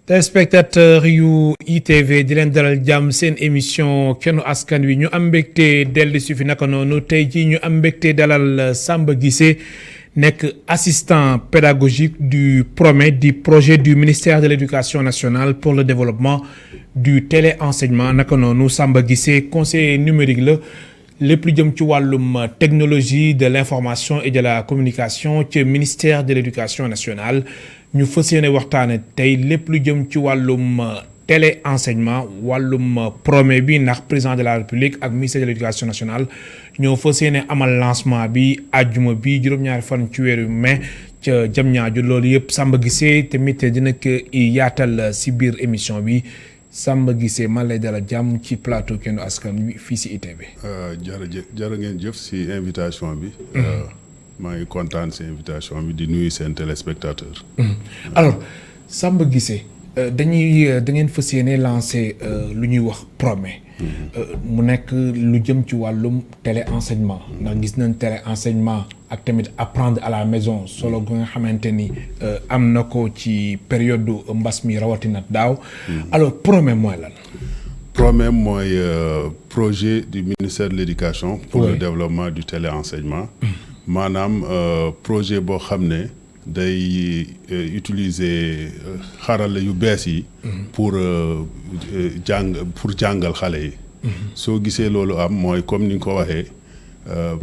téléspectateur yu ITV di leen dalal jàmm seen émission kennu askan wi ñu am mbégte dellu si fi naka noonu tey jii ñu am mbégte dalal Samba Guissé nekk assistant pédagogique du PROME di projet du ministère de l'éducation nationale pour le développement du téléenseignement naka noonu Samba Guissé conseiller numérique la lépp lu jëm ci wàllum technologie de l'information et de la communication ci ministère de l'éducation nationale ñu fas yéene waxtaane tey lépp lu jëm ci wàllum téléenseignement wàllum PROME bi ndax président de la république ak ministère de l'éducation nationale ñoo fas yéene amal lancement bi àjjuma bi juróom-ñaari fan ci weeru mai ca Diamniadio loolu yëpp Samba Guissé tamit dina ko yaatal si biir émission bi Samba Guissé man lay dalal jàmm ci plateau kennu askan wi fii si ITV. jërë ngeen jëf si invitation bi. maa ngi kontaan si invitation bi di nuyu seen téléspectateur. alors Samba Guissé da ngeen fas yéene lancé lu ñuy wax PROME. mu nekk lu jëm ci wàllum téléenseignement ndax gis nañ téléenseignement ak tamit apprendre à la maison solo gu nga xamante ni am na ko ci période mbas mi rawatina daaw. alors PROME mooy lan. PROME mooy projet du ministère de l'éducation pour le développement du téléenseignement. maanaam projet boo xam ne day utiliser xarala yu bees yi. pour jàngal xale yi. soo gisee loolu am mooy comme ni nga ko waxee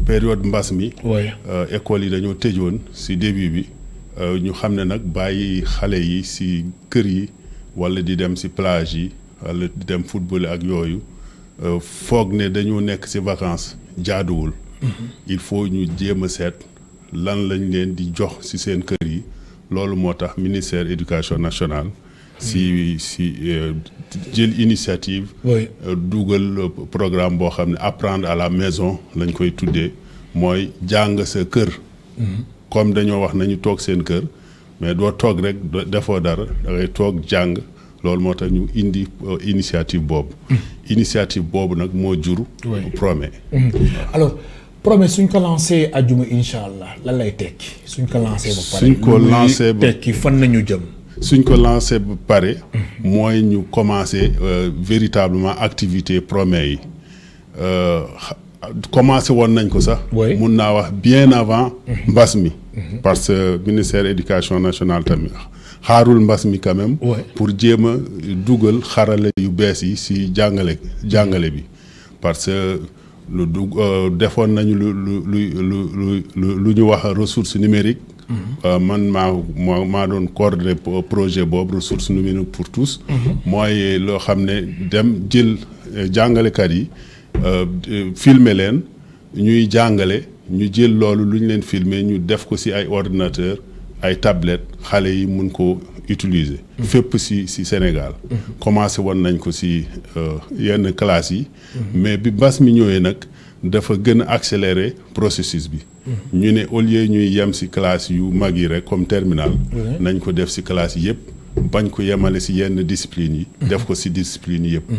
période mbas mi. école yi dañoo tëjoon ci début bi ñu xam ne nag bàyyi xale yi ci kër yi walla di dem ci plage yi walla di dem football ak yooyu foog ne dañoo nekk ci vacances jaaduwul. il faut ñu jéem a seet lan lañ leen di jox ci seen kër yi loolu moo tax ministère éducation nationale si jël initiative dugal programme boo xam ne apprendre à la maison lañ koy tuddee mooy jàng sa kër comme dañoo wax nañu toog seen kër mais doo toog rek defoo dara da ngay toog jàng loolu moo tax ñu indi initiative boobu nag moo jur PROME. alors PROME suñ ko lancé àjjuma incha allah lan lay tekki suñ ko lancé ba pare. suñ ko lancé ba tekki fan nañu jëm. suñ ko lancé ba pare. mooy ñu commencé véritablement activité PROME yi commencé woon nañ ko sax. mun naa wax bien avant. mbas mi. parce que ministère éducation nationale tamit xaarul mbas mi quand même. pour jéem a dugal xarala yu bees yi si jàngale bi parce que. defoon nañu lu ñu wax ressource numérique. man maa doon coordonner projet boobu ressource numérique pour tous. mooy loo xam ne dem jël jàngalekat yi filmer leen ñuy jàngale ñu jël loolu lu ñu leen filmer ñu def ko ci ay ordinateur ay tablette xale yi mun ko utiliser. fépp ci Sénégal. commencé woon nañ ko ci yenn classes yi. mais bi mbas mi ñëwee nag dafa gën a accélérer processus bi. ñu ne au lieu ñuy yem ci classe yu mag yi rek comme terminal. nañ ko def ci classe yi yëpp bañ ko yemale ci yenn discipline yi. def ko ci discipline yi yëpp.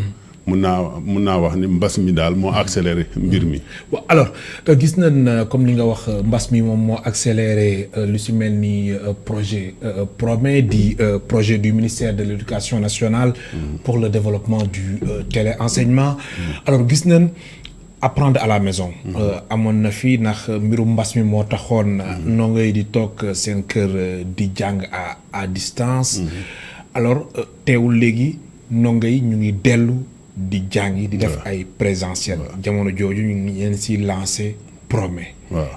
mun naa wax ni mbas mi daal moo accéléré mbir mi. waaw alors gis nañ comme li nga wax mbas mi moom moo accéléré lu ci mel ni projet PROME di projet du ministère de l'éducation nationale. pour le développement du téléenseignement. alors gis nañ apprendre à la maison. amoon na fi ndax mbirum mbas mi moo taxoon. ndongo yi di toog seen kër di jàng à distance. alors teewul léegi ndongo yi ñu ngi dellu. di jàngi di def ay présentiel jamono jooju ñu ngi leen ci lancé PROME.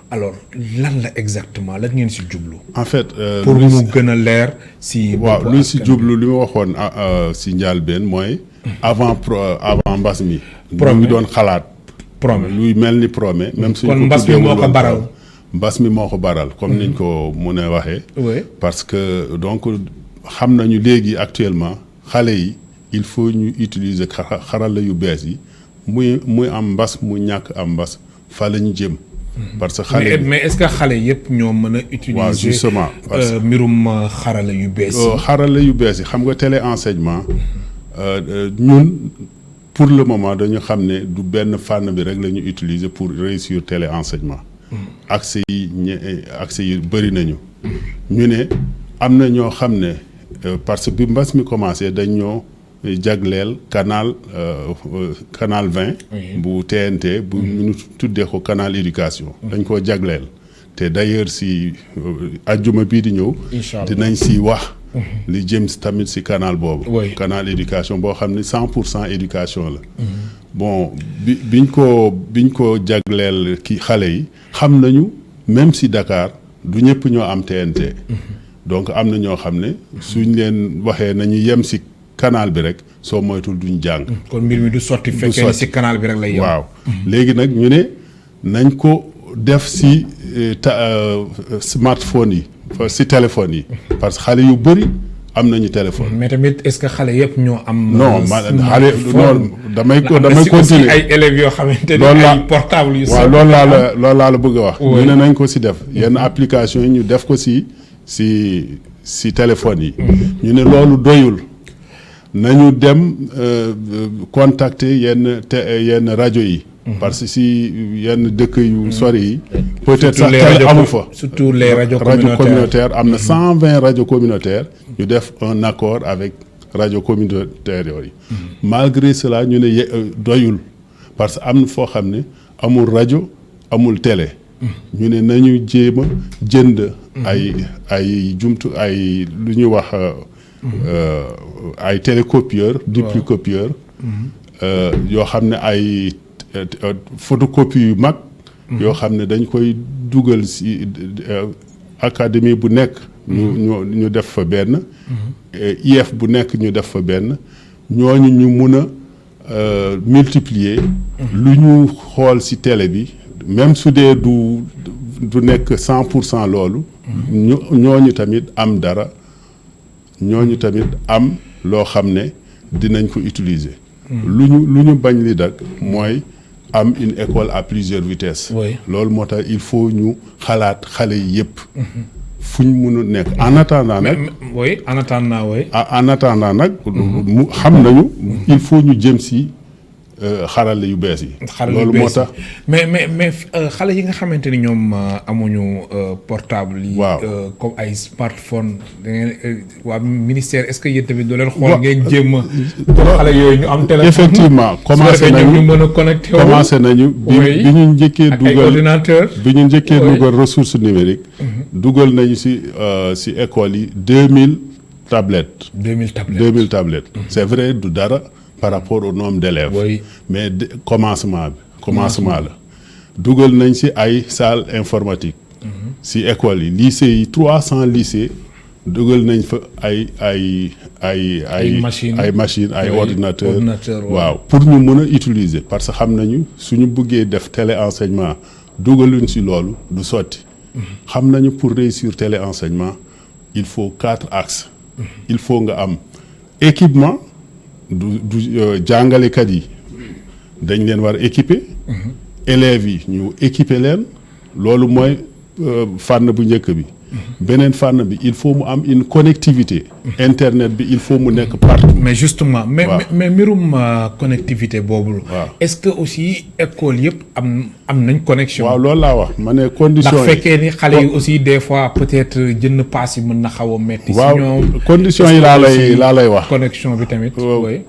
alors lan la exactement lan ngeen ci jublu. en fait pour mu gën a leer ci. waaw lu ci jublu li ma waxoon ci njëlbéen mooy. avant mbas mi. ñu ngi doon xalaat. PROME luy mel ni PROME. même suñ kon mbas mi moo ko baral. mbas mi moo ko baral comme niñ ko mën a waxee. parce que donc xam nañu léegi actuellement xale yi. il faut ñu utiliser xarala yu bees yi muy am mbas mu ñàkk am mbas fa la ñu jëm. parce que xale mais est-ce que xale yëpp ñoo mën a utiliser. waaw justement mbirum xarala yu bees yi. xarala yu bees yi xam nga téléenseignement ñun pour le moment dañu xam ne du benn fànn bi rek la ñu utiliser pour réussir téléenseignement. accès yi bëri nañu. ñu ne am na ñoo xam ne parce que bi mbas mi commencé dañ ñoo jagleel canal 20 bu TNT bu ñu tuddee ko canal éducation dañ koo jagleel te d'ailleurs si ajjuma bii di ñëw dinañ si wax li jëm tamit si canal boobu canal éducation boo xam ne 100% éducation la bon biñ ko jagleel ki xale yi xam nañu même si Dakar du ñëpp ñoo am TNT donc am na ñoo xam ne suñ leen waxee nañu yem si canal bi rek soo moytul duñ jàng. kon mbir mi du sotti fekkee ne si canal bi rek lay yem. waaw léegi nag ñu ne nañ ko def si smartphone yi si téléphone yi parce que xale yu bëri am nañu téléphone. mais tamit est-ce que xale yëpp ñoo am. non xale non damay continuer ay élèves yoo xamante ne ay portable yu. waaw loolu laa la bëgg a wax. ñu ne nañ ko si def yenn application yi ñu def ko si téléphone yi. ñu ne loolu doyul. nañu dem contacter yenn rajo yi. parce que si yenn dëkk yu sori yi. peut-être sax télé amu fa. surtout les rajo communautaires am na 120 rajo communautaires. ñu def un accord avec rajo communautaires yooyu. malgré cela ñu ne doyul parce que am na foo xam ne amul rajo amul télé. ñu ne nañu jéem a jënd. ay lu ñuy wax. ay télécopieur duplicopieur yoo xam ne ay photocopie yu mag yoo xam ne dañ koy dugal si académie bu nekk ñu def fa benn IEF bu nekk ñu def fa benn ñooñu ñu mun a multiplier lu ñu xool si télé bi même su dee du nekk 100% loolu ñooñu tamit am dara ñooñu tamit am loo xam ne dinañ ko utiliser. lu ñu bañ li dak mooy am une école à plusieurs vitesses. loolu moo tax il faut ñu xalaat xale yi yëpp. fu ñu mun a nekk en attendant nag. en attendant nag. mu xam nañu. il faut ñu jëm si xarale yu bees yi. loolu moo tax mais xale yi nga xamante ni ñoom amuñu portable yi. waaw comme ay smartphone da ngeen waa ministère est-ce que yéen tamit doo leen xool ngeen jéem a. pour xale yooyu ñu am téléphone. effectivement commencé nañu ñu mën a connecté wu. commencé nañu bi ñu njëkkee dugal ordinateur. bi ñu njëkkee dugal ressource numérique. dugal nañu si école yi 2000 tablettes. 2000 tablettes. C'est vrai du dara. Par rapport au nombre d'élèves. Mais commencement la dugal nañ si ay salle informatique. si école yi lycée yi 300 lycées dugal nañ fa ay machines ay ordinateurs. waaw pour ñu mën a utiliser parce que xam nañu suñu bëggee def téléenseignement dugaluñ si loolu du sotti. xam nañu pour réussir téléenseignement il faut 4 axes. il faut nga am équipement. du jàngalekat yi dañ leen war équiper. élèves yi ñu équiper leen loolu mooy fànn bu njëkk bi. beneen fànn bi il faut mu am une connectivité. internet bi il faut mu nekk partout. mais justement mais mbirum connectivité boobu. waaw est-ce que aussi école yëpp am nañ connexion. waaw loolu laa wax ma ne condition yi ndax fekkee ni xale yi aussi des fois peut-être jënd paas yi mën na xaw a metti. si ñoom condition yi laa lay wax. connexion bi tamit.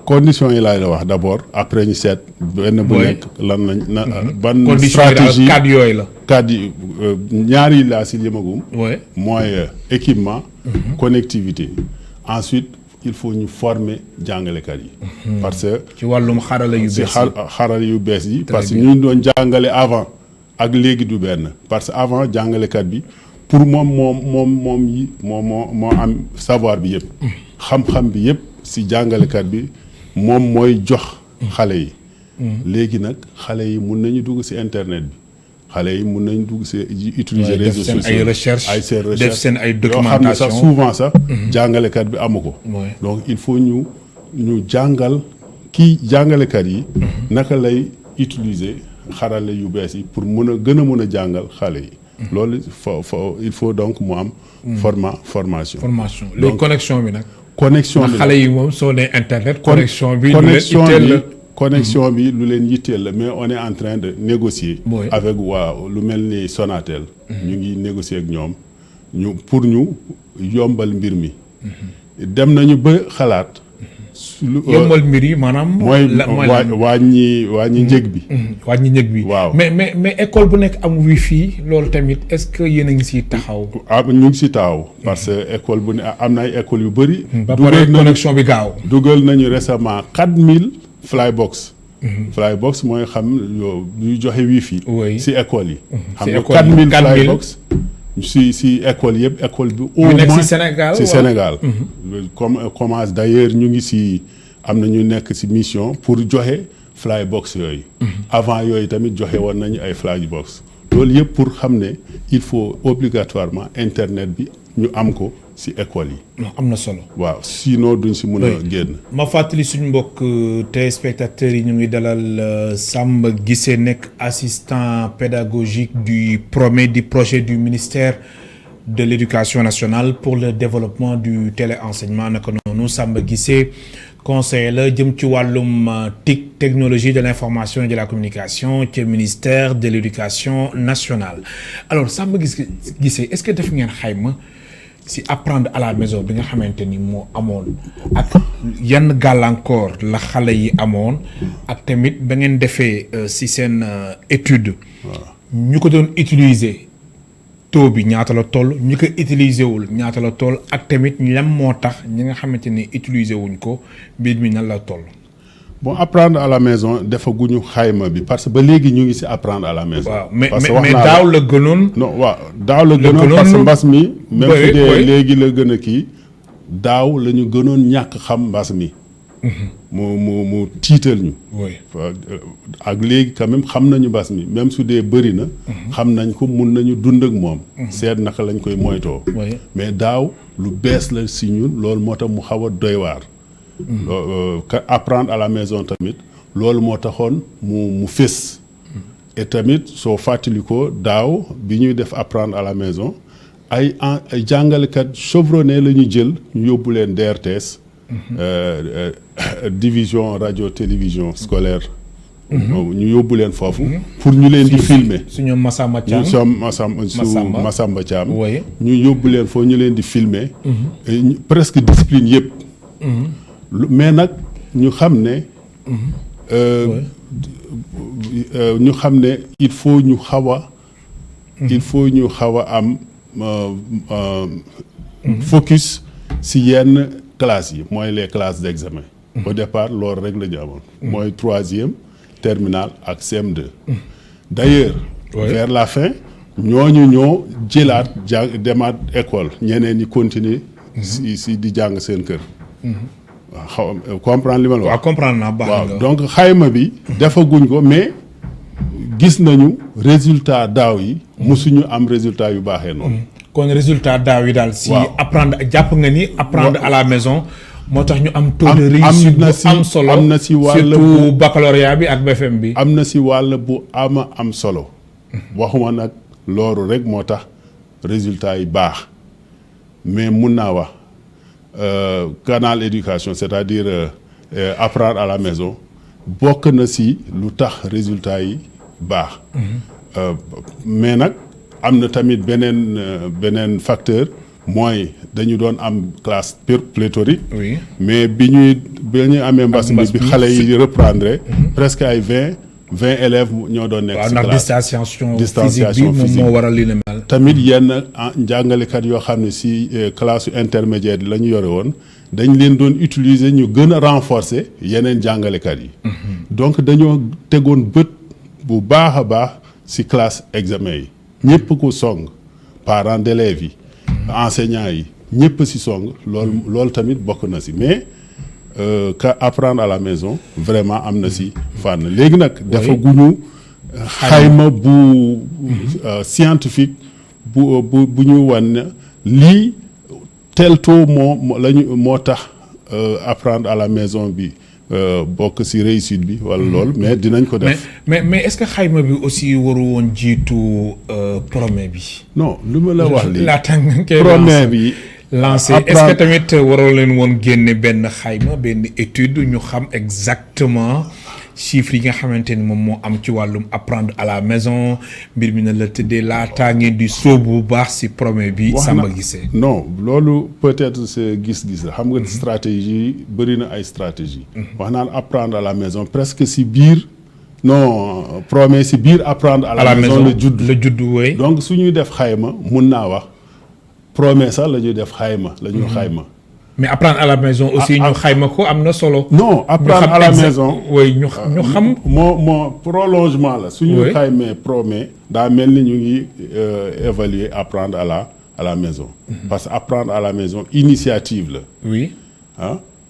condition yi laa lay wax d'abord après ñu seet. benn bu nekk lan lañ ban stratégie cadre yooyu la. cadre yi ñaari laa si limagum. mooy équipement. connectivité ensuite il faut ñu former jàngalekat yi. parce que ci wàllum xarala yu bees yi xarala yu bees yi. parce que ñu doon jàngale avant ak léegi du benn parce que avant jàngalekat bi pour moom moo am savoir bi yëpp. xam-xam bi yëpp si jàngalekat bi moom mooy jox xale yi. léegi nag xale yi mun nañu dugg si internet bi. xale yi mun nañ dugg si utiliser réseaux sociaux ay recherche def seen ay documentation yoo xam ne sax souvent sax jàngalekat bi amu ko. donc il faut ñu jàngal kii jàngalekat yi. naka lay utiliser xarale yu bees yi pour gën a mën a jàngal xale yi. loolu il faut donc mu am. formation. léegi connexion bi nag. connexion bi xale yi moom soo nee internet. connexion bi lu leen itteel la. connexion bi lu leen yitteel la mais on est en train de négocier. avec lu mel ni Sonatel. ñu ngi négocier ak ñoom pour ñu yombal mbir mi. dem nañu ba xalaat. yombal mbir yi maanaam. mooy wàññi njëg bi. wàññi njëg bi. waaw mais école bu nekk am wifi loolu tamit est-ce que yéen a ngi siy taxaw. ñu ngi si taxaw parce que école bu ne am na ay école yu bëri. ba pare connexion bi gaaw. dugal nañu récemment 4000 flybox. flybox mooy xam ñuy joxe wifi. si école yi. xam nga 4000 flybox. si école yëpp école bi. au moins si Sénégal si Sénégal. comme commence d'ailleurs ñu ngi si am na ñu nekk si mission pour joxe flybox yooyu. avant yooyu tamit joxe woon nañu ay flybox. loolu yëpp pour xam ne il faut obligatoirement internet bi ñu am ko si école yi. am na solo. waaw sinon duñ si mën a génn. ma fàttali suñu mbokk téléspectateurs yi ñu ngi dalal Samba Guissé nekk assistant pédagogique du PROME du projet du ministère de l'éducation nationale pour le développement du téléenseignement naka noonu Samba Guissé conseiller la jëm ci wàllum TIC technologie de l'information et de la communication ci ministère de l'éducation nationale. Alors Samba Guissé est-ce que def ngeen xayma si apprendre à la maison bi nga xamante ni moo amoon ak yan gàllankoor la xale yi amoon ak tamit ba ngeen defee si seen étude ñu ko doon utiliser taux bi ñaata la toll ñu ko utiliser wul ñaata la toll ak tamit lan moo tax ñi nga xamante ni utiliser wuñ ko mbir mi nan la toll. bon apprendre à la maison defaguñu xayma bi parce que ba léegi ñu ngi ci apprendre à la maison. waaw mais daaw la gënoon. non waaw daaw la gënoon parce que mbas mi. même su dee léegi la gën a kii daaw la ñu gënoon ñàkk xam mbas mi. mu tiital ñu. ak léegi quand même xam nañu mbas mi même su dee bëri na. xam nañ ko mun nañu dund ak moom. seet naka lañ koy moytoo. mais daaw lu bees la si ñun loolu moo tax mu xaw a doy waar. apprendre à la maison tamit loolu moo taxoon mu fés. et tamit soo fàttalikoo daaw bi ñuy def apprendre à la maison ay jàngalekat chevronné la ñu jël ñu yóbbu leen DRTS. division radio télévision scolaire. ñu yóbbu leen foofu. pour ñu leen di filmer. suñu Massamba Thiam Massamba Thiam. ñu yóbbu leen foofu ñu leen di filmer. presque discipline yëpp. mais nag ñu xam ne. ñu xam ne il faut ñu xaw a am focus si yenn classes yi mooy les classes d'examen. au départ loolu rek la ñu amoon. mooy 3e terminale ak CM2. d'ailleurs. vers la fin ñooñu ñoo jëlaat demaat école ñeneen ñi continuer. si di jàng seen kër. waaw comprendre li ma la wax. waaw comprendre naa baax waaw donc xayma bi. defaguñ ko mais gis nañu résultat daaw yi. musuñu am résultat yu baaxee noonu. kon résultat daaw yi daal. si apprendre jàpp nga ni apprendre à la maison. moo tax ñu am taux de réussite bu am solo am na si wàll surtout baccalauréat bi ak BFM bi. am na si wàll bu am solo. waxuma nag loolu rek moo tax résultat yi baax mais mun naa wax. canal éducation c'est-à-dire apprendre à la maison bokk na si lu tax résultat yi baax. mais nag am na tamit beneen facteur mooy dañu doon am classe pléthorique. oui mais bi ñuy amee mbas mi bi xale yi reprendre. presque ay 20 élèves ñoo doon nekk. si classe distanciation physique bi moom moo waral li ne mel. tamit yenn njàngalekat yoo xam ne si classe intermédiaire la ñu yore woon dañ leen doon utiliser ñu gën a renforcer yeneen jàngalekat yi. donc dañoo tegoon bët bu baax a baax si classe examen yi ñëpp ko song parents d'élèves yi. enseignants yi ñëpp si song loolu tamit bokk na si mais. apprendre à la maison vraiment am na si fànn léegi nag dafa guñu xayma bu scientifique bu ñu wan lii tel taux moo tax apprendre à la maison bi bokk si réussite bi wala lool mais dinañ ko def. mais est-ce que xayma bi aussi waru woon jiitu PROME bi. non lu ma la wax lii PROME bi. lancé est-ce que tamit waroo leen woon génne benn xayma benn étude ñu xam exactement chiffres yi nga xamante ni moom moo am ci wàllum apprendre à la maison mbir mi na la tëddee laataa ngeen di sóobu bu baax si promet bi. Samba Guissé non loolu peut-être c'est gis-gis la xam nga stratégie bëri na ay stratégie wax naan apprendre à la maison presque si biir non promet si biir apprendre à la maison la judd wooy donc su ñuy def xayma mun naa wax promet sax la ñuy def xayma la ñuy xayma. mais apprendre à la maison aussi ñu xayma ko am na solo. non apprendre à la maison. oui ñu xam. moo prolongement la. su ñu xaymee promet daa mel ni ñu ngi évaluer apprendre à la maison. parce que apprendre à la maison initiative la. oui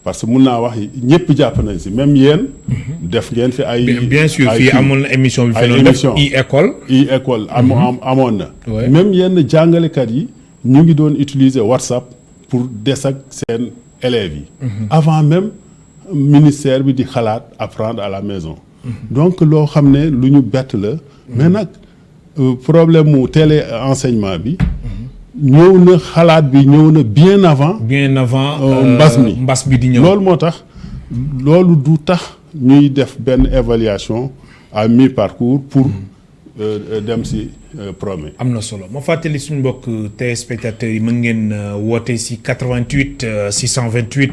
parce que mun naa wax ñëpp jàpp nañ si même yéen. def ngeen fi ay. bien sûr fii amoon na émission bi fi doon def e-école amoon na. même yenn jàngalekat yi ñu ngi doon utiliser WhatsApp. pour des ak seen élèves yi. avant même ministère bi di xalaat apprendre à la maison. donc loo xam ne lu ñu bett la. mais nag problème mu télé enseignement bi. ñëw na xalaat bi ñëw na bien avant. mbas bi di ñëw. loolu moo tax loolu du tax ñuy def benn évaluation à mi-parcours pour dem si. promet am na solo ma fàttali suñu mbokk téléspectateurs yi mën ngeen woote si 88 628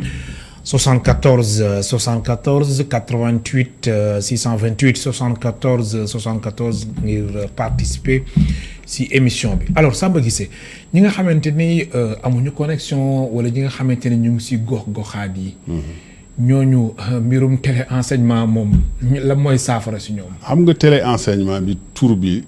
74 74 88 628 74 74 ngir participer si émission bi. alors Samba Guissé ñi nga xamante ni amuñu connexion wala ñi nga xamante ni ñu ngi si gox-goxaat yi. ñooñu mbirum télé enseignement moom la mooy saafara si ñoom. xam nga télé enseignement bi tur bi.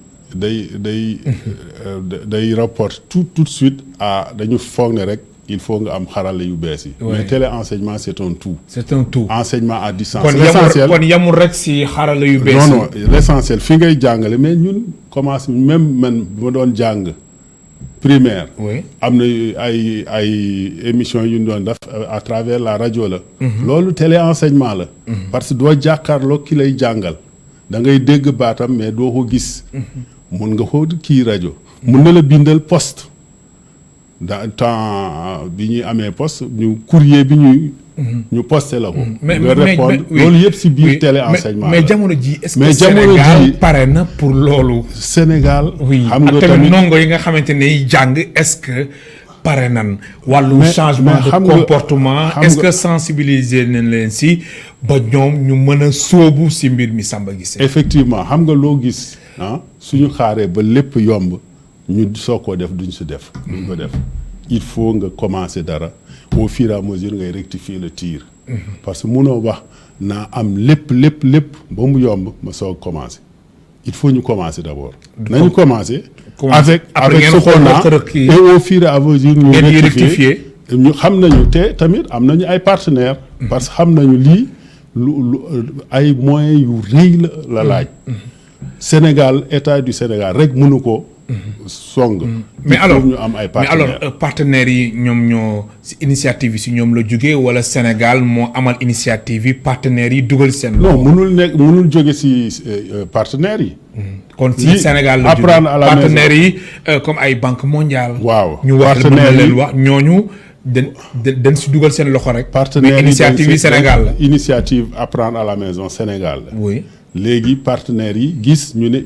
day rapport tout de suite à dañu foog ne rek il faut nga am xarala yu bees yi. mais télé enseignement c'est un tout. c'est un tout enseignement à distance. l'essentiel kon yamul rek si xarala yu bees yi. non l'essentiel fi ngay jàngale mais ñun commence même man bu ma doon jàng primaire. am na ay émissions yu ñu doon def à travers la rajo la. loolu télé enseignement la. parce que doo jàkkaarloo ki lay jàngal. da ngay dégg baatam mais doo ko gis. mun nga ko kii rajo. mun na la bindal poste. dans temps bi ñuy amee poste ñu courrier bi ñu posté la ko. nga répondre loolu yëpp si biir télé enseignement mais jamono ji est-ce que Sénégal pare na pour loolu. Sénégal. xam nga tamit ndongo yi nga xamante ne jàng est-ce que pare nan wàllu changement de comportement est-ce que sensibiliser nañ leen si ba ñoom ñu mën a sóobu si mbir mi Samba Guissé. effectivement xam nga loo gis suñu xaaree ba lépp yomb ñu soo ko def duñ ko def. il faut nga commencer dara au fur et à mesure ngay rectifier le tir. parce que munoo wax naa am lépp ba mu yomb ma soog commencer il faut ñu commencer d'abord. nañu commencer. avec ce qu'on a et au fur et à mesure ñu rectifier ñu xam nañu te tamit am nañu ay partenaires. parce que xam nañu lii lu ay moyens yu rëy la laaj. Sénégal état du Sénégal rek mënu ko. song. mais alors ñu am ay partenaires mais alors partenaires yi ñoom ñoo si initiative yi si ñoom la jógee wala Sénégal moo amal initiative yi partenaires yi dugal seen. non mënul jóge si partenaires yi. kon si Sénégal la jógee partenaires yi comme ay Banque mondiale. waaw ñu wax leen wax ñooñu dañ si dugal seen loxo rek. partenaires yi initiative yi Sénégal la. initiative apprendre à la maison Sénégal la. oui. léegi partenaires yi gis ñu ne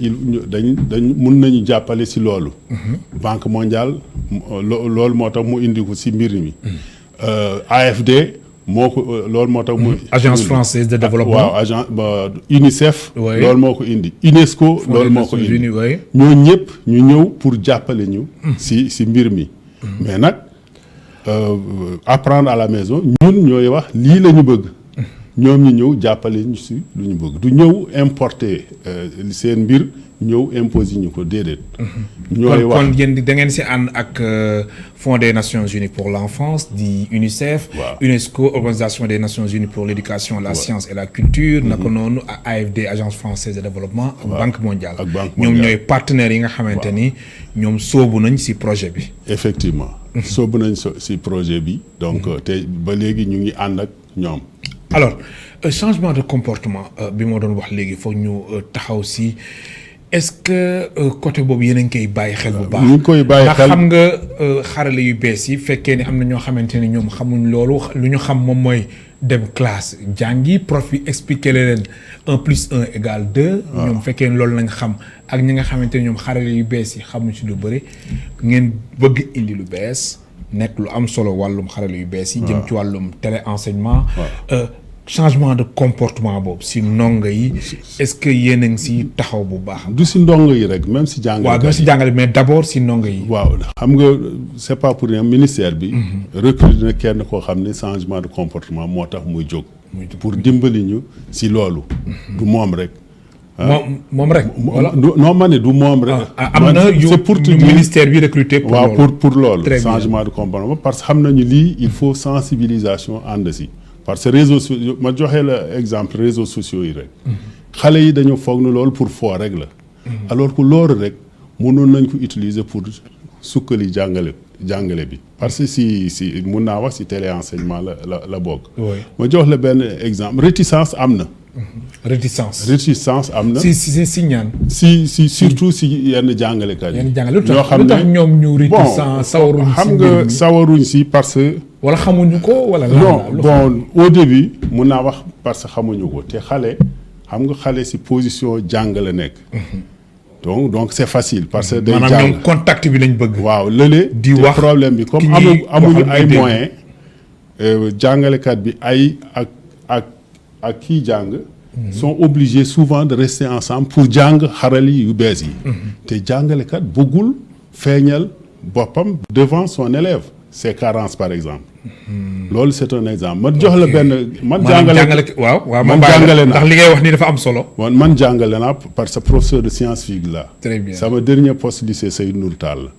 dañ mun nañu jàppale si loolu. Banque mondiale loolu moo tax mu indi ko si mbir mi. AFD moo ko loolu moo tax mu. agence française de développement waaw agence UNICEF. loolu moo ko indi UNESCO. loolu moo ko indi ñoo ñëpp ñu ñëw pour jàppale ñu. si mbir mi. mais nag apprendre à la maison ñun ñooy wax lii la ñu bëgg. ñoom ñu ñëw jàppale ñu si lu ñu bëgg du ñëw importer seen mbir ñëw imposer ñu ko déedéet. ñooy wax kon yéen da ngeen si ànd ak Fonds des Nations Unies pour l'enfance di UNICEF. UNESCO Organisation des Nations Unies pour l'éducation la science et la culture. naka noonu AFD Agence française de développement. ak Banque mondiale. ñoom ñooy partenaires yi nga xamante ni ñoom sóobu nañ si projet bi. effectivement. sóobu nañ si projet bi. donc te ba léegi ñu ngi ànd ak ñoom. alors changement de comportement bi moo doon wax léegi foog ñu taxaw si est-ce que côté boobu yéen a ngi koy bàyyi xel bu baax. ñu ngi koy bàyyi xel ndax xam nga xarale yu bees yi fekkee ne am na ñoo xamante ne ñoom xamuñ loolu lu ñu xam moom mooy dem classe jàngi prof yi expliquer leen 1 + 1 = 2. ñoom fekkee ne loolu lañ xam ak ñi nga xamante ne ñoom xarale yu bees yi xamuñ ci lu bëri ngeen bëgg indi lu bees nekk lu am solo wàllum xarale yu bees yi. jëm ci wàllum téléenseignement. changement de comportement boobu si ndongo yi est-ce que yéen a ngi si taxaw bu baax. du si ndongo yi rek même si jàngale. waaw même si jàngale mais d'abord si ndongo yi. waaw xam nga c'est pas pour rien ministère bi. recruter na kenn koo xam ne changement de comportement moo tax muy jóg. pour dimbali ñu si loolu. du moom rek. moom rek. non ma ne du moom rek. am na yu ministère bi recruter. pour loolu waaw pour loolu. changement de comportement parce que xam nañu lii il faut sensibilisation ànd si. parce que réseaux sociaux ma joxe la exemple réseaux sociaux yi rek. xale yi dañoo foog ne loolu pour foo rek la. alors que loolu rek mënoon nañ ko utiliser pour sukkali jàngale bi. parce que si mun naa wax si téléenseignement la bokk. ma jox la benn exemple réticence am na. réticence am na. si ñaan. si surtout si yenn jàngalekat yi. ñoo xam ne lu tax ñoom ñu réticence sawaruñ si xam nga sawaruñ si parce que. wala xamuñu ko wala. non bon au début mun naa wax parce que xamuñu ko te xale xam nga xale si position jàng la nekk. donc c'est facile parce que. day jàng maanaam ñoom contact bi lañ bëgg. waaw lële. di wax problème bi comme amuñu ay moyens. jàngalekat bi ak kii jàng. sont obligés souvent de rester ensemble pour jàng xarali yu bees yi. te jàngalekat bëggul feeñal boppam devant son élève ses carences par exemple. loolu c'est un exemple man jox la benn. man jàngale waaw man jàngale naa ndax li ngay wax ni dafa am solo. man jàngale naa parce que professeur de sciences physiques la. très bien sama dernier poste lycée Seydou Nour Tall la.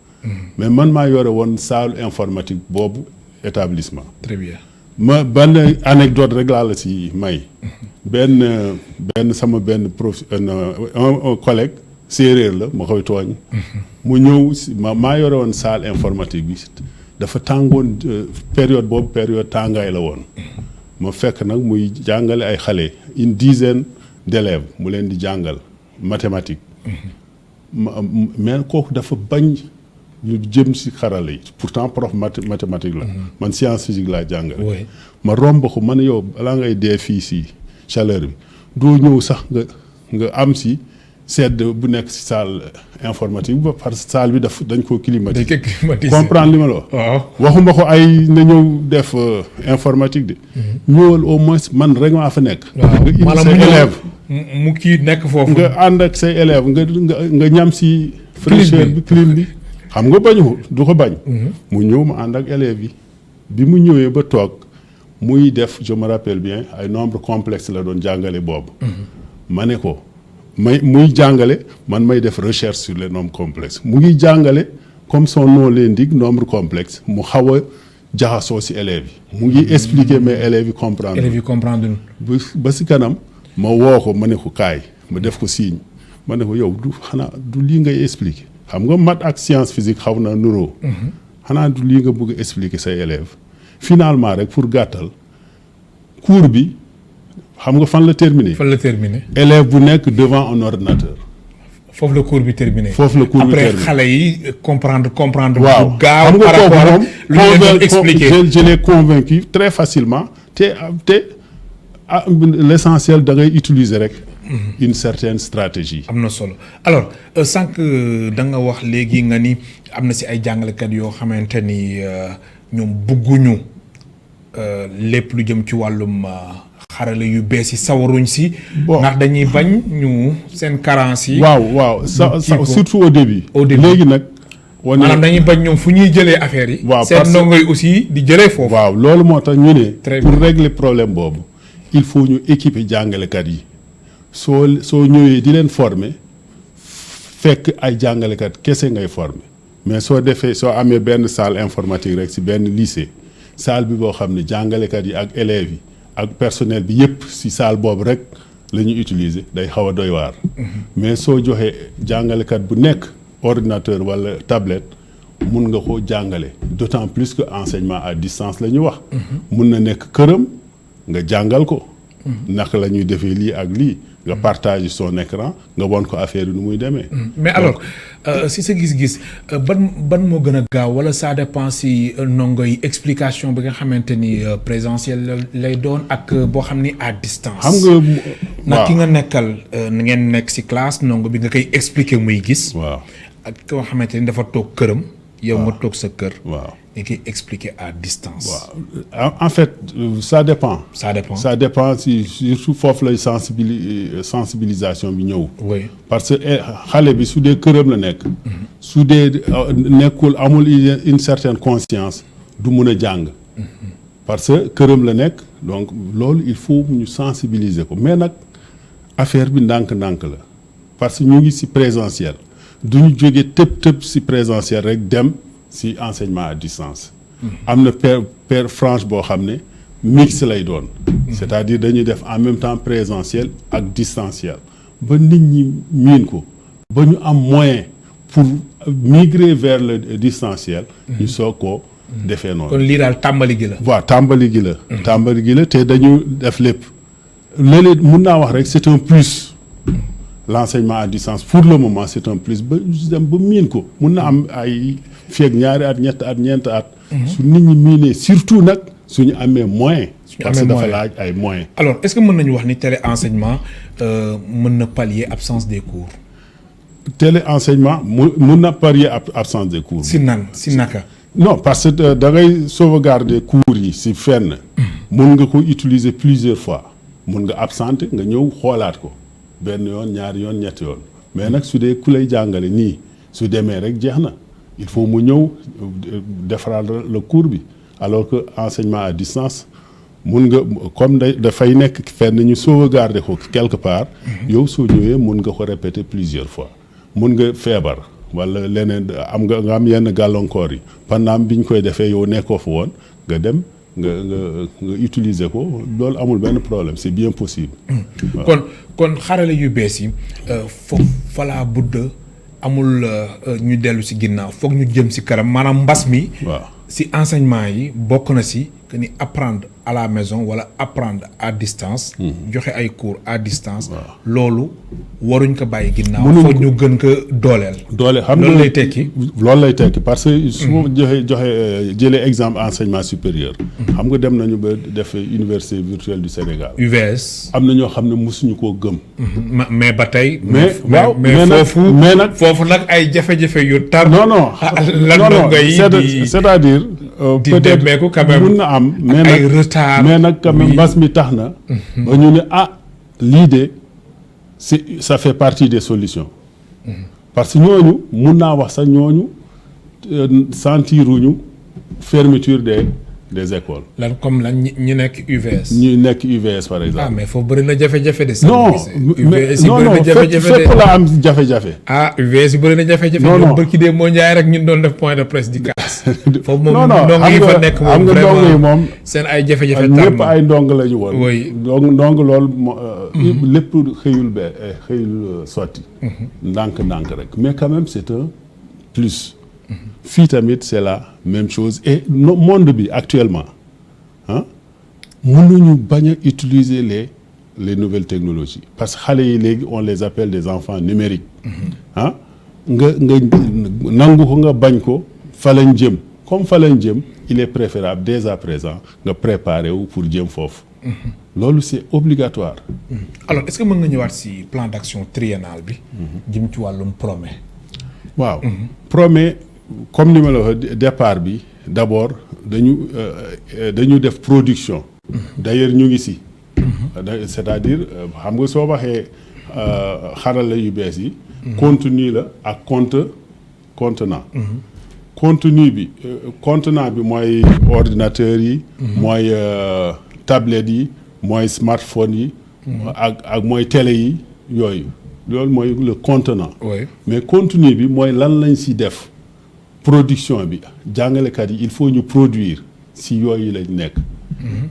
mais man maa yore woon salle informatique boobu établissement. très bien. ma benn anecdote rek laa la si may. benn sama benn un collègue séeréer la ma koy tooñ. mu ñëw si maa yore woon salle informatique bi dafa tàngoon période boobu période tàngaay la woon. ma fekk nag muy jàngale ay xale une dizaine d'élèves mu leen di jàngal mathématique. mais kooku dafa bañ lu jëm si xarala yi pourtant prof mathématique la. man science physique laa jàngale. ma romb ko man yow balaa ngay dee fii si chaleur bi doo ñëw sax nga am si sedd bu nekk si salle informatique ba parce que salle bi dañ koo climatiser. comprendre li ma la wax. waaw waxuma ko ay na ñëw def informatique de. ñëwal au moins man rek maa fa nekk. nga indi say élèves mu kii nekk foofu. nga ànd ak say élèves nga ñam si. fraîcheur bi clim bi. xam nga bañu du ko bañ. mu ñëw ma ànd ak élèves yi bi mu ñëwee ba toog muy def je me rappelle bien ay nombre complexe la doon jàngale boobu. ma ne ko muy jàngale man may def recherche sur les nombres complexes mu ngi jàngale comme son nom l'indique nombre complexe mu xaw a jaxasoo si élèves yi. mu ngi expliquer mais élèves yi comprendre. élèves yi comprendre. ba si kanam ma woo ko ma ne ko kaay ma def ko signe ma ne ko yow du lii ngay expliquer. xam nga maths ak science physique xaw na nuroo. xanaa du lii nga bëgg expliquer say élèves. finalement rek pour gàttal cours bi xam nga fan la terminé. élève bu nekk devant un ordinateur. foofu la cours bi terminé. après xale yi comprendre. waaw bu gaaw par rapport ak lu ñu leen expliqué. je l'ai convaincu très facilement te l'essentiel da ngay utiliser rek. une certaine stratégie. am na solo alors sànq da nga wax léegi nga ni am na si ay jàngalekat yoo xamante ni ñoom bëgguñu lépp lu jëm ci wàllum xarala yu bees yi sawaruñ si. ndax dañuy bañ ñu seen carence yi. waaw surtout au début. léegi nag. maanaam dañuy bañ ñoom fu ñuy jëlee affaire yi. waaw seen ndongo yi aussi di jëlee foofu. waaw loolu moo tax ñu ne. pour régler problème boobu il faut ñu équiper jàngalekat yi. soo ñëwee di leen former fekk ay jàngalekat kese ngay former mais soo amee benn salle informatique rek ci benn lycée salle bi boo xam ne jàngalekat yi ak élèves yi ak personnel bi yépp ci salle boobu rek la ñuy utiliser day xaw a doy waar. mais soo joxee jàngalekat bu nekk ordinateur walla tablette mun nga ko jàngale d'autant plus que enseignement à distance la ñu wax. mun na nekk këram nga jàngal ko. naka la ñuy defee lii ak lii nga partager son écran nga won ko affaire yi nu muy demee. mais alors si sa gis-gis ban moo gën a gaaw wala ça dépend si ndongo yi explication bi nga xamante ni présentiel lay doon ak boo xam ni à distance. xam nga nag ki nga nekkal na ngeen nekk si classe ndongo bi nga koy expliquer muy gis. waaw ak koo xamante ni dafa toog këram. yow nga toog sa kër. waaw nga koy expliquer à distance. waaw en fait ça dépend. ça dépend si surtout foofu lay sensibilisation bi ñëw. oui parce que xale bi su dee këram la nekk. su dee nekkul amul une certaine conscience du mun a jàng. parce que këram la nekk donc loolu il faut ñu sensibiliser ko mais nag affaire bi ndànk-ndànk la parce que ñu ngi ci présentiel. du ñu jóge tëb ci présentiel rek dem ci enseignement à distance. am na paire franche boo xam ne mix lay doon. c'est-à-dire dañuy def en même temps présentiel ak distanciel ba nit ñi miin ko ba ñu am moyen pour migrer vers le distanciel. ñu soog koo defee noonu. kon lii daal tàmbali gi la. waaw tàmbali gi la. tàmbali gi la te dañu def lépp léeg-léeg mun naa wax rek c'est un plus. l'enseignement à distance pour le moment c'est un plus ba dem ba miin ko mun na am ay feeg ñaari at ñett at ñeent at. su nit ñi miinee surtout nag suñu amee moyen. parce que dafa laaj ay moyens. alors est-ce que mën nañu wax ni téléenseignement mën na pallier absence des cours. téléenseignement mun na pallier absence des cours. si naka. non parce que da ngay sauvegarder cours yi si fenn. mun nga ko utiliser plusieurs fois mun nga absenter nga ñëw xoolaat ko. benn yoon ñaari yoon ñetti yoon mais nag su dee ku lay jàngale nii su demee rek jeex na il faut mu ñëw defaraat le cours bi alors que enseignement à distance mun nga comme dafay nekk fenn ñu sauvegarder ko quelque part. yow soo ñëwee mun nga ko répéter plusieurs fois mun nga feebar wala leneen nga am yenn gàllankoor yi pendant bi ñu koy defee yow nekkoo fa woon nga dem. nga utiliser ko loolu amul benn problème c'est bien possible. kon xarale yu bees yi foog falaa budd amul ñu dellu ci ginnaaw foog ñu jëm ci kanam maanaam mbas mi. waaw ci enseignement yi bokk na ci que ni apprendre à la maison wala apprendre à distance. joxe ay cours à distance. loolu waruñ ko bàyyi ginnaaw. foog ñu gën ko dooleel. xam nga loolu lay tekki. loolu lay tekki parce que su ma jëlee exemple enseignement supérieur. xam nga dem nañu ba def université virtuelle du Sénégal. UVS. am na ñoo xam ne mosuñu koo gëm. mais ba tey. mais foofu nag ay jafe-jafe yu tar. non c'est-à-dire. peut-être quand même mun na am mais ay retard mais nag quand même mbas mi tax na. ba ñu ne lii de ça fait partie des solutions. parce que ñooñu mun naa wax sax ñooñu sentiruñu fermeture des écoles. lan comme lan ñi nekk UVS. ñi nekk UVS par exemple. mais foofu bëri na jafe-jafe de. non UVS yi bëri na jafe-jafe de fépp la am jafe-jafe. UVS yi bëri na jafe-jafe. non bërki dee moo njaay rek ñun doon def point de presse di kaas. foofu moom non ndongo yi fa nekk moom vraiment moom seen ay jafe-jafe. ñëpp ay ndong la ñu woon. oui donc ndong loolu lépp xëyul sotti. ndànk-ndànk rek mais quand même c'est un plus. fii tamit c'est la même chose et monde bi actuellement mënuñu bañ a utiliser les nouvelles technologies parce que xale yi léegi on les appelle des enfants numériques. nga nangu ko nga bañ ko fa lañ jëm comme fa lañ jëm il est préférable dès à présent nga préparer wu pour jëm foofu. loolu c'est obligatoire. alors est-ce que mën nga ñëwaat ci plan d'action triennal bi. jëm ci wàllum Promet. waaw Promet. comme ni ma la waxee départ bi d'abord dañu def production. d'ailleurs ñu ngi ci. c'est-à-dire xam nga soo waxee xarala yu bees yi. contenu la ak contenant. contenu bi contenant bi mooy ordinateur yi. mooy tablette yi mooy smartphone yi. ak mooy télé yi yooyu loolu mooy le contenant. oui mais contenu bi mooy lan lañ ci def. production bi jàngalekat yi il faut ñu produire si yooyu lañ nekk.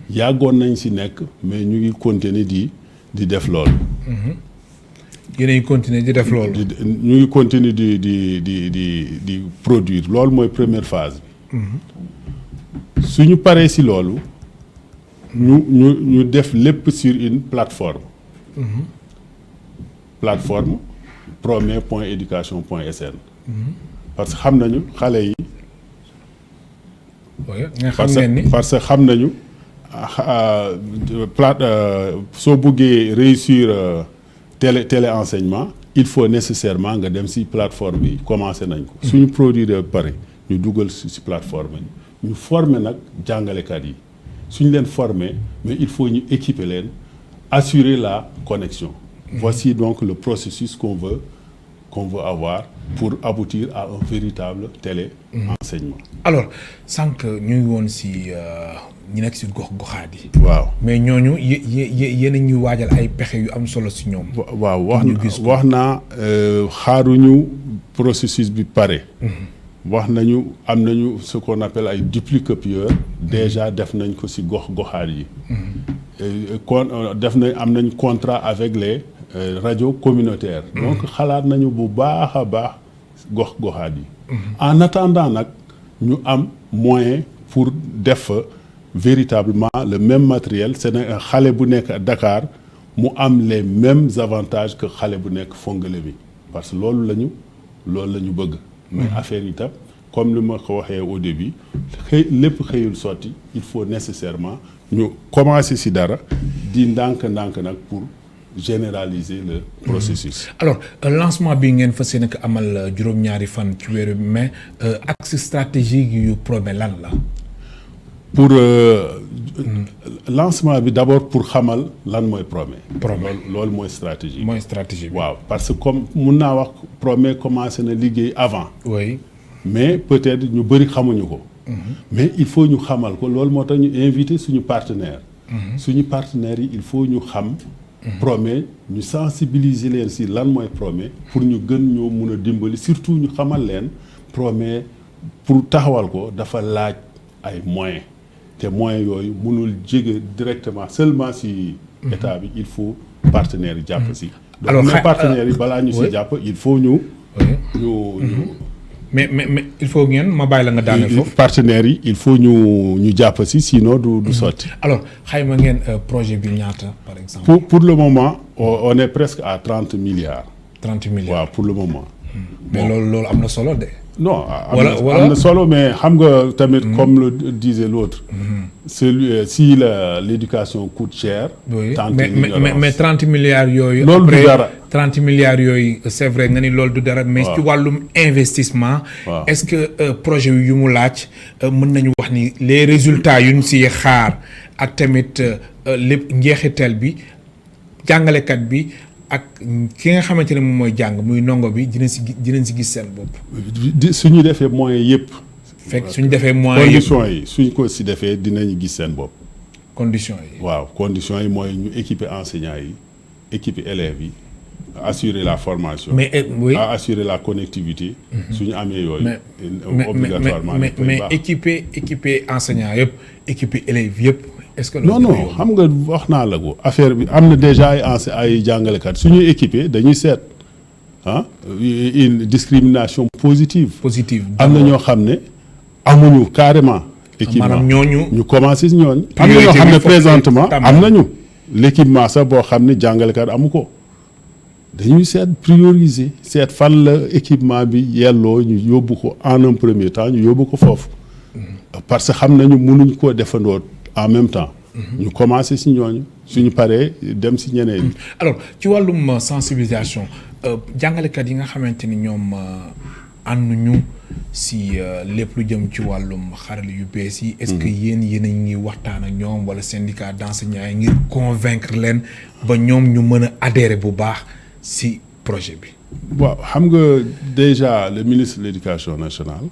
yàggoon nañ si nekk mais ñu ngi continuer di def loolu. yéen continuer di def loolu. ñu ngi continuer di produire loolu mooy première phase bi. suñu paree si loolu ñu def lépp sur une plateforme. plateforme promet.education.sn. parce que xam nañu xale yi. parce que xam nañu soo bëggee réussir téléenseignement il faut nécessairement nga dem ci plateforme bi commencé nañ ko. suñu produire pare ñu dugal ci plateforme yi ñu former nag jàngalekat yi suñu leen former mais il faut ñu équiper leen assurer la connexion. Voici donc le processus qu'on veut avoir pour aboutir à un véritable téléenseignement. Alors sànq ñu ngi woon ci ñi nekk ci gox-goxaat yi. waaw mais ñooñu yéen a ñuy waajal ay pexe yu am solo ci ñoom. waaw wax naa xaaruñu processus bi pare. wax nañu am nañu ce qu'on appelle ay duplicapieurs déjà def nañ ko ci gox-goxaat yi. kon am nañ contrat avec les radios communautaires. donc xalaat nañu bu baax a baax gox-goxaat yi. en attendant nag ñu am moyen pour def véritablement le même matériel c'est xale bu nekk Dakar mu am les mêmes avantages que xale bu nekk Fongolimbi parce que loolu la ñu bëgg. mais affaire yi tam comme li ma ko waxee au début lépp xëyul sotti il faut nécessairement ñu commencer ci dara di ndànk-ndànk nag pour généraliser le processus. alors lancement bi ngeen fas yéene amal juróom-ñaari fan ci weeru mai axe stratégique yu Promet lan la. pour lancement bi d'abord pour xamal lan mooy Promet. loolu mooy stratégie. mooy stratégie bi waaw parce que comme mun naa wax Promet commencé na liggéey avant. oui mais peut-être ñu bëri xamuñu ko. mais il faut ñu xamal ko loolu moo tax ñu invité suñu partenaire. suñu partenaires yi il faut ñu xam. Promet ñu sensibiliser leen ci lan mooy Promet pour ñu gën ñoo mun a dimbali surtout ñu xamal leen Promet pour taxawal ko dafa laaj ay moyens te moyens yooyu mënul jóge directement seulement ci état bi il faut partenaires yi jàpp ci. alors donc partenaires yi balaa ñu ci jàpp il faut ñu. mais il faut ngeen ma bàyyi la nga daaneel foofu. partenaires yi il faut ñu jàpp ci sinon du sotti. alors xayma ngeen projet bi ñaata par exemple. pour le moment on est presque à 30 milliards. 30 milliards waaw pour le moment. mais loolu am na solo de. non am na solo mais xam nga tamit comme le disait l'autre si l'éducation coûte cher. oui mais 30 milliards yooyu. loolu du dara 30 milliards yooyu c'est vrai nga ni loolu du dara. mais ci wàllum investissement. est-ce que projet yu mu laaj mën nañu wax ni les résultats yu ñu siy xaar ak tamit lépp njeexital bi jàngalekat bi. ak ki nga xamante ne moom mooy jàng muy ndongo bi dinañ si gis seen bopp. suñu defee moyens yëpp. fekk suñu defee moyens yëpp conditions yi suñ ko si defee dinañu gis seen bopp. conditions yi. waaw conditions yi mooy ñu équiper enseignants yi équiper élèves yi assurer la formation. mais oui assurer la connectivité. suñu amee yooyu. obligatoirement mais équiper enseignants yëpp équiper élèves yëpp. est-ce que non xam nga wax naa la ko affaire bi am na déjà ay jàngalekat suñuy équipé dañuy seet une discrimination positive. am na ñoo xam ne amuñu carrément. équipement maanaam ñooñu. ñu commencé si ñooñu. am na ñoo xam ne présentement am nañu. l'équipement sax boo xam ne jàngalekat amu ko. dañuy seet prioriser seet fan la équipement bi yelloo ñu yóbbu ko en un premier temps ñu yóbbu ko foofu. parce que xam nañu mënuñ koo defandoo. en même temps. ñu commencé ci ñooñu suñu paree dem ci ñeneen ñi. alors ci wàllum sensibilisation jàngalekat yi nga xamante ni ñoom ànduñu ci lépp lu jëm ci wàllum xarale yu bees yi. est-ce que yéen a ngi waxtaan ak ñoom walla syndicat d'enseignants yi ngir convaincre leen ba ñoom ñu mën a adhérer bu baax ci projet bi. waaw xam nga déjà le ministre de l'éducation nationale.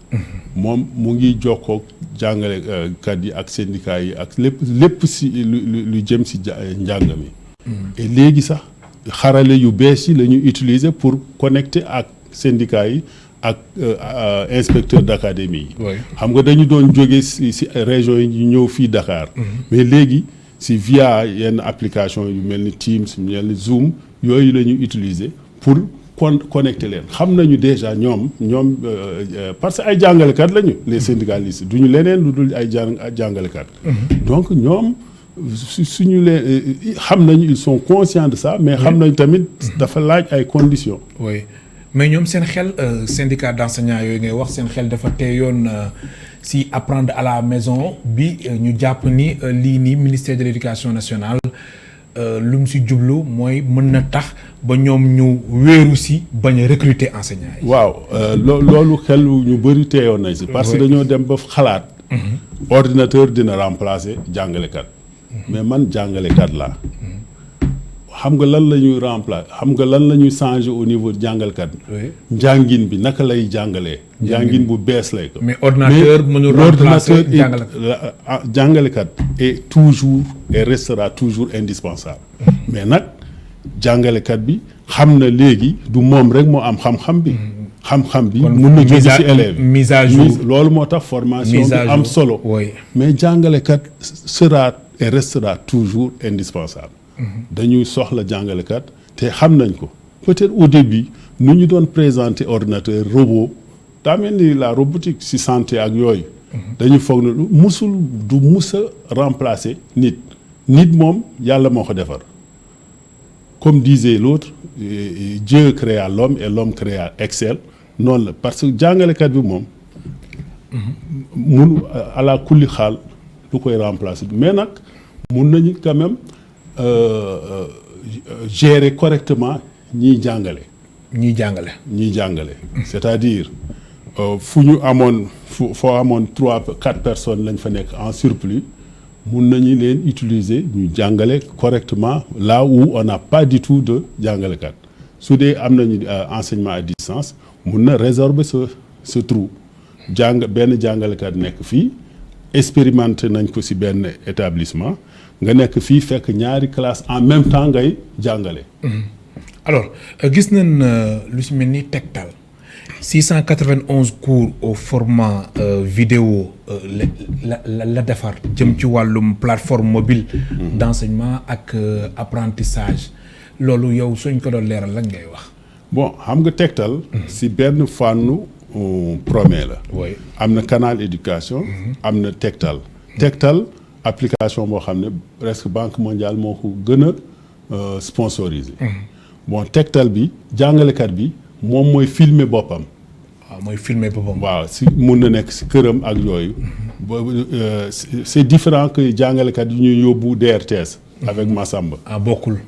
moom mu ngi jokkoo jàngalekat yi ak syndicats yi ak lépp ci lu jëm ci njàng mi. et léegi sax xarale yu bees yi la ñu utiliser pour connecter ak syndicats yi ak inspecteurs d'académie yi. xam nga dañu doon jóge ci régions yi ñu ñëw fii Dakar. mais léegi ci via yenn application yu mel ni Teams yu mel ni Zoom yooyu la ñu utiliser pour. connecté leen xam nañu déjà ñoom parce que ay jàngalekat lañu les syndicalistes duñu leneen lu dul ay jàngalekat. donc ñoom suñu leen xam nañu ils sont conscients de ça mais xam nañu tamit dafa laaj ay conditions. oui mais ñoom seen xel syndicat d'enseignants yooyu ngay wax seen xel dafa teyoon si apprendre à la maison bi ñu jàpp ni lii nii ministère de l'éducation nationale lu mu si jublu mooy mën na tax ba ñoom ñu wéeru si bañ a recruter enseignants yi. waaw loolu xel ñu bëri teeyoon nañ si. parce que dañoo dem ba xalaat. ordinateur dina remplacer jàngalekat. mais man jàngalekat laa. xam nga lan la ñuy remplacer xam nga lan la ñuy changer au niveau jàngalkat bi. njàngin bi naka lay jàngalee. njàngin bu bees lay ko. mais ordinateur mënul remplacer jàngalekat est toujours et restera toujours indispensable. mais nag jàngalekat bi xam na léegi du moom rek moo am xam-xam bi. xam-xam bi mun na jóge ci élèves yi mise à jour loolu moo tax formation bi am solo. mais jàngalekat sera et restera toujours indispensable. dañuy soxla jàngalekat te xam nañ ko peut-être au début nu ñu doon présenter ordinateur robot daa mel ni la robotique ci santé ak yooyu. dañu foog ne du mus a remplacer nit moom yàlla moo ko defar comme disait l'autre Dieu créa l'homme et l'homme créa Excel noonu la parce que jàngalekat bi moom mun ala kulli xaal lu koy remplacer mais nag mun nañu quand même gérer correctement ñiy jàngale. c'est-à-dire fu ñu amoon foo amoon 3-4 personnes lañ fa nekk en surplus mun nañu leen utiliser ñu jàngale correctement là où on n'a pas du tout de jàngalekat su dee am nañu enseignement à distance mun na résorber ce trou benn jàngalekat nekk fii expérimenté nañ ko ci benn établissement. nga nekk fii fekk ñaari classe en même temps ngay jàngale. alors gis nañ lu ci mel ni Tektal 691 cours au format vidéo la defar jëm ci wàllum plateforme mobile. d'enseignement ak apprentissage loolu yow suñ ko doon leeral lan ngay wax. bon xam nga Tektal. ci benn fànnu promets la. oui am na canal éducation. am na Tektal. Tektal. application boo xam ne presque Banque mondiale moo ko gën a sponsorisé. bon Tektal bi jàngalekat bi moom mooy filmer boppam. waaw mooy filmer boppam. waaw si mun na nekk si këram ak yooyu. c'est différent que jàngalekat yi ñuy yóbbu DRTS. avec Massamba.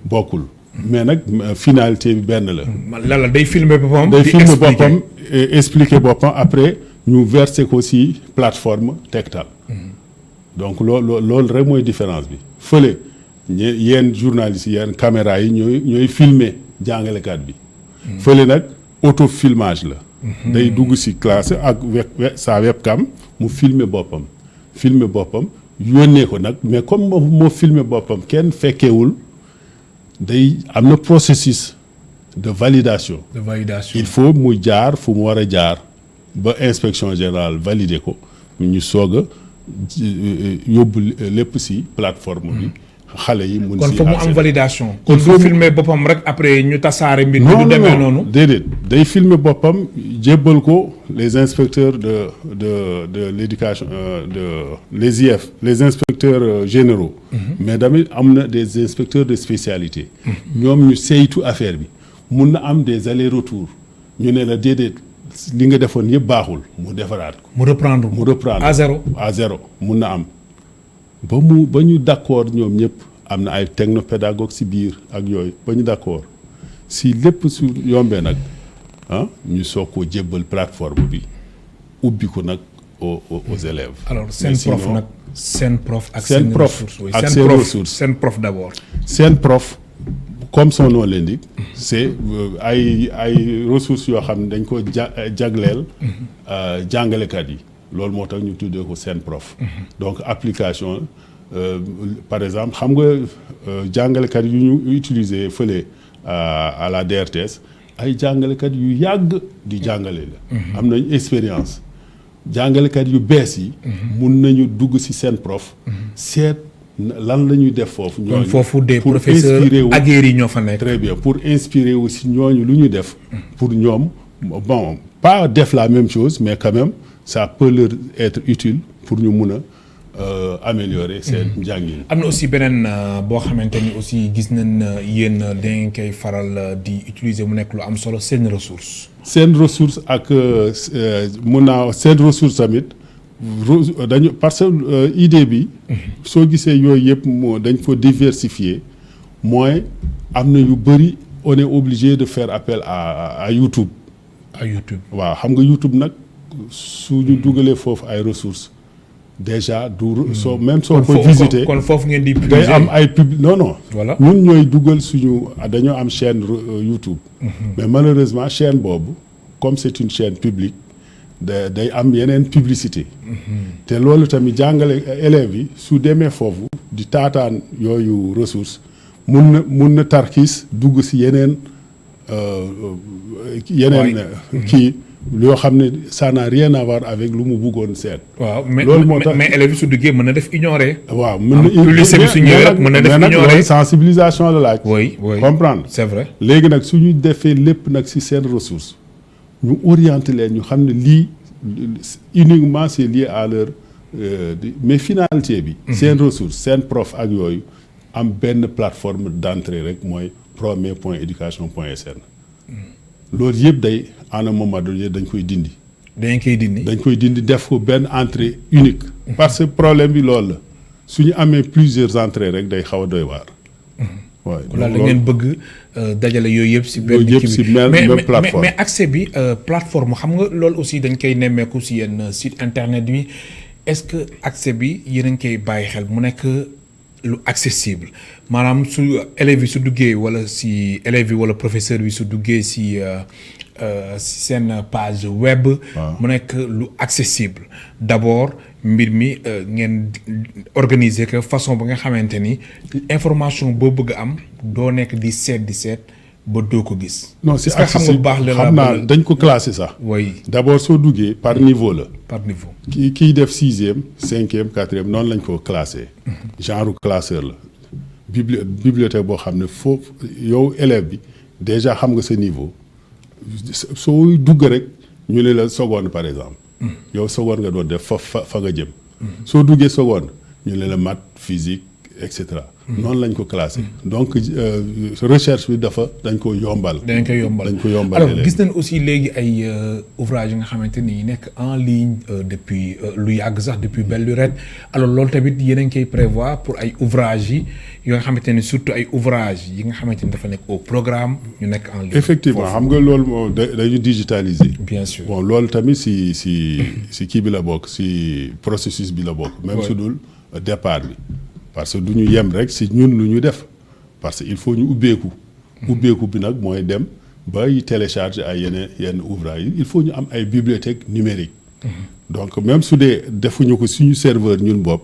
bokkul. mais nag finalité bi benn la. lan la day filmer boppam. day filmer boppam expliquer boppam après ñu verser ko si plateforme Tektal. donc loolu rek mooy différence bi fële yéen journalistes yi yéen caméra yi ñooy filmer jàngalekat bi. fële nag autofilmage la. day dugg ci classe ak sa webcam mu filmer boppam. yónnee ko nag mais comme moo filmer boppam kenn fekkeewul day am na processus de validation. il faut mu jaar fu mu war a jaar ba inspection générale valider ko ñu soog a yóbbu lépp ci plateforme bi xale yi mun kon fa mu am validation. kon du filmer boppam rek après ñu tasaare mbir mi du demee noonu. déedéet day filmer boppam jébbal ko les inspecteurs de l'éducation les IF les inspecteurs généraux. mais tamit am na des inspecteurs de spécialité. ñoom ñu saytu affaire bi mun na am des allers-retours ñu ne la déedéet. li nga defoon yëpp baaxul mu defaraat ko. mu reprendre à zéro mun na am ba ñu d'accord ñoom ñëpp am na ay technopédagogue ci biir ak yooyu ba ñu d'accord si lépp su yombee nag ñu soog koo jébbal plateforme bi ubbi ko nag aux élèves. alors seen prof ak seen ressources seen prof d'abord. seen prof. comme son nom l'indique c'est ay ressources yoo xam ne dañ ko jagleel jàngalekat yi loolu moo tax ñu tuddee ko seen prof. donc application par exemple xam nga jàngalekat yu ñu utiliser fële à la DRTS ay jàngalekat yu yàgg di jàngale la. am nañu expérience jàngalekat yu bees yi. mun nañu dugg ci seen prof. seet. lan la ñuy def foofu. ñooñu foofu des professeurs aguerris ñoo fa nekk. très bien pour inspirer aussi ñooñu lu ñu def. pour ñoom pas def la même chose mais quand même ça peut leur être utile pour ñu mun améliorer seen njàngin. am na aussi beneen boo xamante ni aussi gis nañ yéen da ngeen koy faral di utiliser mu nekk lu am solo seen ressource. seen ressource ak mun naa seen ressource tamit dañu parce que idée bi. soo gisee yooyu yëpp moo dañ ko diversifier mooy am na yu bëri on est obligé de faire appel à YouTube. à YouTube waaw xam nga YouTube nag su ñu dugalee foofu ay ressources déjà du soo même soo ko visiter kon foofu ngeen di day am ay non. voilà ñun ñooy dugal suñu dañoo am chaîne YouTube. mais malheureusement chaîne boobu comme c'est une chaîne publique day am yeneen publicité. te loolu tamit jàngale élèves yi su demee foofu di taataan yooyu ressources mun na tarkiis dugg si yeneen kii yoo xam ne ça n'a rien à voir avec lu mu bëggoon seet. waaw loolu moo tax mais élèves yi su duggee mën na def ignorer. waaw mën na lycée bi su ñëwee rek mën na def ignorer sensibilisation la laaj. oui comprendre c'est vrai. léegi nag su ñu defee lépp nag si seen ressource ñu orienter leen ñu xam ne lii uniquement c'est lié à leur mais finalité bi. seen ressource seen prof ak yooyu am benn plateforme d'entrée rek mooy promet.education.sn. loolu yëpp day en un moment donné dañ koy dindi. dañ koy dindi def ko benn entrée unique. parce que problème bi loolu la su ñu amee plusieurs entrées rek day xaw a doy waar. waaw loolu da ngeen bëgg dajale yooyu yëpp si benn kii bi même plateforme mais accès bi plateforme xam nga loolu aussi dañ koy nemmeeku si yenn site internet bi est-ce que accès bi yéen a ngi koy bàyyi xel mu nekk lu accessible maanaam su élèves yi su duggee wala si élèves yi wala professeur bi su duggee si seen page web. mu nekk lu accessible d'abord mbir mi ngeen organiser que façon ba nga xamante ni information boo bëgg a am doo nekk di seet ba doo ko gis. non c'est accessible bu baax la xam naa dañ ko classé sax. oui d'abord soo duggee par niveau la. par niveau kii def 6e 5e 4e noonu lañ ko classé. genre classeur la. bibliothèque boo xam ne foofu yow élève bi déjà xam nga sa niveau soo dugg rek ñu ne la seconde par exemple. yow seconde nga doon def fa nga jëm. soo duggee seconde ñu ne la maths physique et cetera. noonu lañ ko classé. donc recherche bi dañ ko yombal. dañ ko yombal alors gis nañ aussi léegi ay ouvrages yi nga xamante ni nekk en ligne depuis lu yàgg sax depuis belle lurette alors loolu tamit yéen a ngi koy prévoir pour ay ouvrages yi nga xamante ni surtout ay ouvrages yi nga xamante ni dafa nekk au programme ñu nekk en ligne. effectivement xam nga loolu moom dañu digitaliser. bien sûr bon loolu tamit si kii bi la bokk si processus bi la bokk. même su dul départ bi. parce que du ñu yem rek si ñun lu ñu def parce que il faut ñu ubbeeku. ubbeeku bi nag mooy dem bay télécharger ay yenn ouvrage yi il faut ñu am ay bibliothèques numériques. donc même su dee defuñu ko suñu serveur ñun bopp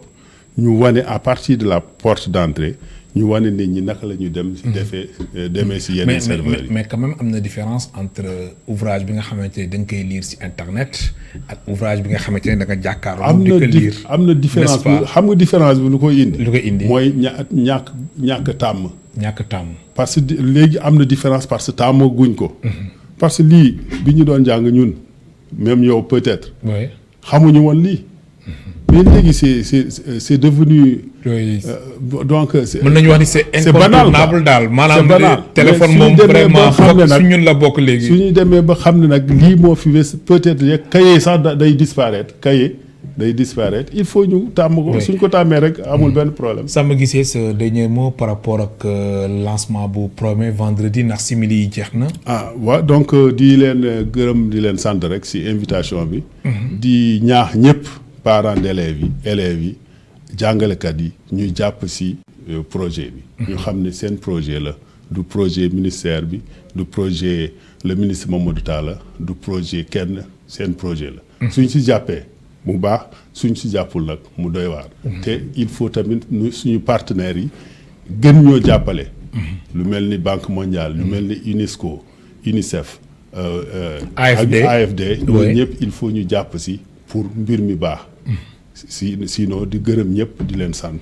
ñu wane à partir de la porte d'entrée ñu wane nit ñi naka la ñuy demee si yeneen serveurs yi. mais quand même am na différence entre ouvrage bi nga xamante ne da nga koy lire si internet ak ouvrage bi nga xamante ne da nga jàkkaarloo. di ko lire am na différence bi xam nga différence bi lu koy indi. mooy ñàkk tàmm. parce que léegi am na différence parce que tàmm guñ ko. parce que lii bi ñu doon jàng ñun même yow peut-être. oui xamuñu woon lii. mais léegi c'est devenu. donc mën nañu wax ni c'est incontournable daal maanaam téléphone moom vraiment su ñun la bokk léegi. su ñu demee ba xam ne nag lii moo fi wees peut-être yeeg cahier sax day disparaître il faut ñu tàmm ko. suñ ko tàmmee rek amul benn problème. Samba Guissé ce dernier mot par rapport ak lancement bu Promet vendredi ndax simili yi jeex na. waaw donc di leen gërëm di leen sant rek ci invitation bi. di ñaax ñëpp. parents d'élèves yi jàngalekat yi ñuy jàpp ci projet bi. ñu xam ne seen projet la du projet ministère bi du projet le ministre Mamadou Talla du projet kenn seen projet la. suñ ci jàppee mu baax suñ ci jàppul nag mu doy waar. te il faut tamit suñu partenaires yi gën ñoo jàppale. lu mel ni Banque mondiale lu mel ni UNESCO UNICEF. AFD ñooñu ñëpp il faut ñu jàpp ci pour mbir mi baax. sinon di gërëm ñëpp di leen sant.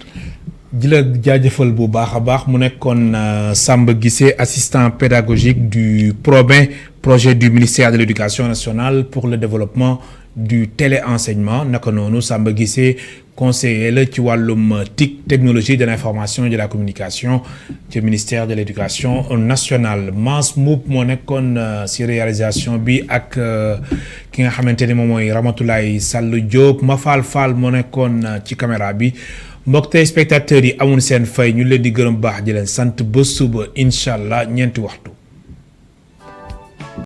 di la jaajëfal bu baax a baax mu nekkoon Samba Guissé assistant pédagogique du Promet projet du ministère de l'Éducation nationale pour le développement du téléenseignement naka noonu Samba Guissé conseiller la ci wàllum TIC technologie de l'information et de la communication ci ministère de l'éducation nationale. Mass Mboup moo nekkoon ci réalisation bi ak ki nga xamante ni moom mooy Ramatoulaye Sall Diop. Mafal Fall moo nekkoon ci caméra bi. mbokk téléspectateurs yi amul seen fay ñu leen di gërëm baax di leen sant ba suba incha allah ñeenti waxtu.